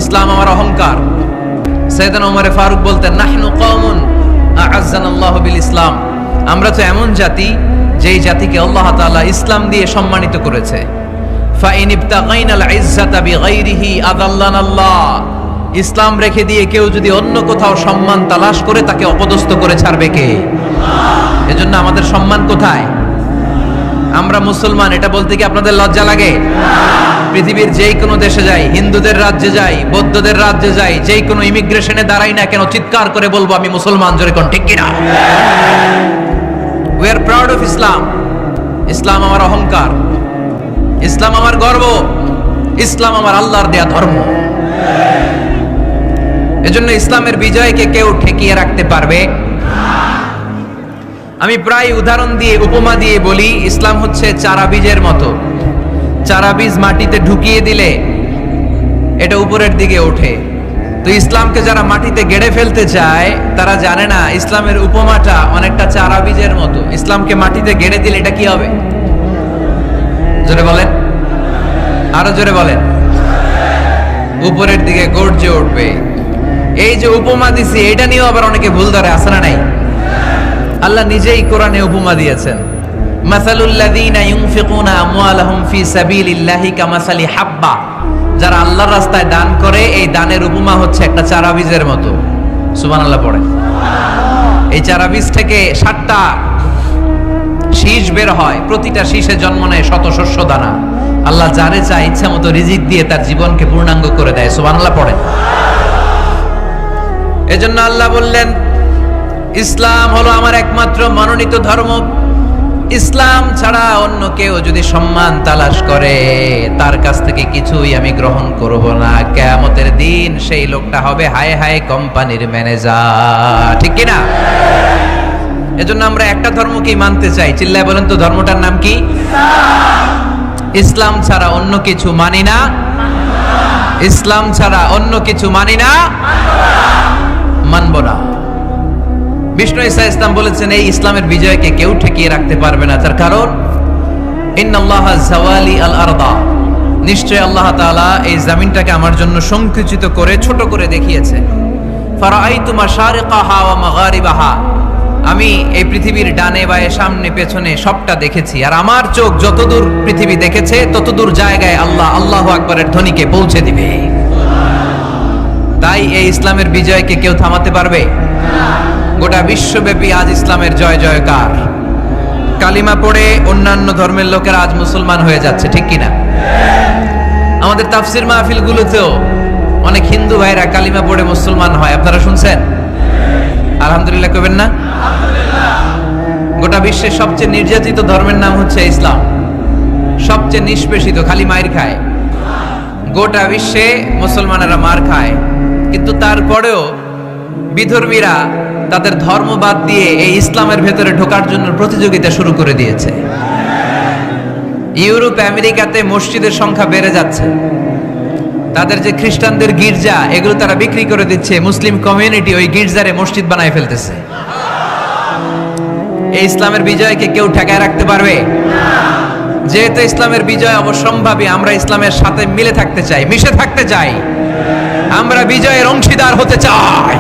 ইসলাম আমার অহংকার। সাইয়েদনা ওমর ফারুক বলতেন, নাহনু কওমুন আ'আজ্জানাল্লাহু বিল ইসলাম, আমরা তো এমন জাতি যেই জাতিকে আল্লাহ তাআলা ইসলাম দিয়ে সম্মানিত করেছে। ফাইন ইবতাগাইনাল ইজ্জাতা বিগাইরিহি আযাল্লানাল্লাহ, ইসলাম রেখে দিয়ে কেউ যদি অন্য কোথাও সম্মান তালাশ করে তাকে অপদস্থ করে ছাড়বে কে? আল্লাহ। এজন্য আমাদের সম্মান কোথায়? আমরা মুসলমান, এটা বলতে কি আপনাদের লজ্জা লাগে? পৃথিবীর যেই কোনো দেশে যাই, হিন্দুদের রাজ্যে যাই, বৌদ্ধদের রাজ্যে যাই, যেই কোনো ইমিগ্রেশনে দাঁড়াই না কেন, চিৎকার করে বলবো আমি মুসলমান, জোরে কোন ঠিক কিনা? We are proud of Islam. ইসলাম আমার অহংকার, ইসলাম আমার গর্ব, ইসলাম আমার আল্লাহর দেয়া ধর্ম। এজন্য ইসলামের বিজয়কে কেউ ঠেকিয়ে রাখতে পারবে? আমি প্রায় উদাহরণ দিয়ে, উপমা দিয়ে বলি, ইসলাম হচ্ছে চারা বীজের মতো। চারা বীজ মাটিতে ঢুকিয়ে দিলে এটা উপরের দিকে ওঠে। তো ইসলামকে যারা মাটিতে গেড়ে ফেলতে চায় তারা জানে না ইসলামের উপমাটা অনেকটা চারা বীজের মতো। ইসলামকে মাটিতে গেড়ে দিলে এটা কি হবে? জোরে বলেন, আরো জোরে বলেন। উপরের দিকে গর্জে উঠবে। এই যে উপমা দিছি, এটা নিয়েও আবার অনেকে ভুল ধরে, আছে না নাই? আল্লাহ নিজেই কোরআনে উপমা দিয়েছেন, মাসালুল লাযীনা ইউনফিকুনা আমওয়ালাহুম ফি সাবিলিল্লাহি কামাসালি হাব্বা, যারা আল্লাহর রাস্তায় দান করে এই দানের উপমা হচ্ছে একটা চারা বীজের মতো। সুবহানাল্লাহ পড়ে। এই চারা বীজ থেকে 7টা শীষ বের হয়, প্রতিটা শীষে জন্ম নেয় শত শস্য দানা। আল্লাহ যারে চায় ইচ্ছা মতো রিজিক দিয়ে তার জীবনকে পূর্ণাঙ্গ করে দেয়। সুবহানাল্লাহ পড়ে। এজন্য আল্লাহ বললেন, ইসলাম হলো আমার একমাত্র মনোনীত ধর্ম। ইসলাম ছাড়া অন্য কেউ যদি সম্মান তালাশ করে তার কাছ থেকে কিছুই আমি গ্রহণ করব না। কিয়ামতের দিন সেই লোকটা হবে হায় হায় কোম্পানির ম্যানেজার, ঠিক কি না? এজন্য আমরা একটা ধর্মকেই মানতে চাই। চিল্লায় বলেন তো, ধর্মটার নাম কি? ইসলাম ছাড়া অন্য কিছু মানি না। ইসলাম ছাড়া অন্য কিছু মানি না, মানব না। বিষ্ণু ঈসা ইসলাম বলেছেন, এই ইসলামের বিজয়কে কেউ ঠেকিয়ে রাখতে পারবে না। তার কারণ, ইন্নাল্লাহা যাওয়ালি আল আরদা, নিশ্চয় আল্লাহ তাআলা এই জমিনটাকে আমার জন্য সংকুচিত করে ছোট করে দেখিয়েছে। ফারাআইতু মাশারিকাহা ওয়া মাগারিবাহা, আমি এই পৃথিবীর ডানে বায়ে সামনে পেছনে সবটা দেখেছি। আর আমার চোখ যতদূর পৃথিবী দেখেছে ততদূর জায়গায় আল্লাহ আল্লাহু আকবারের ধ্বনিকে পৌঁছে দিবে। তাই এই ইসলামের বিজয়কে কেউ থামাতে পারবে না। গোটা বিশ্বব্যাপী আজ ইসলামের জয় জয়কার। কালিমা পড়ে অন্যান্য ধর্মের লোকেরা আজ মুসলমান হয়ে যাচ্ছে, ঠিক কিনা? আমাদের তাফসির মাহফিলগুলোতেও অনেক হিন্দু ভাইরা কালিমা পড়ে মুসলমান হয়, আপনারা শুনছেন? আলহামদুলিল্লাহ কইবেন না? গোটা বিশ্বের সবচেয়ে নির্যাতিত ধর্মের নাম হচ্ছে ইসলাম। সবচেয়ে নিষ্পেষিত, খালি মাইর খায়। গোটা বিশ্বে মুসলমানেরা মার খায়, কিন্তু তারপরেও বিধর্মীরা তাদের ধর্ম বাদ দিয়ে এই ইসলামের ভেতরে ঢোকার জন্য প্রতিযোগিতা শুরু করে দিয়েছে। ইউরোপ আমেরিকাতে মসজিদের সংখ্যা বেড়ে যাচ্ছে। তাদের যে খ্রিস্টানদের গির্জা, এগুলো তারা বিক্রি করে দিচ্ছে। মুসলিম কমিউনিটি ওই গির্জারে মসজিদ বানায় ফেলতেছে। এই ইসলামের বিজয়কে কেউ ঠেকায় রাখতে পারবে? যেহেতু ইসলামের বিজয় অবশ্যম্ভাবী, আমরা ইসলামের সাথে মিলে থাকতে চাই, মিশে থাকতে চাই, আমরা বিজয়ের অংশীদার হতে চাই।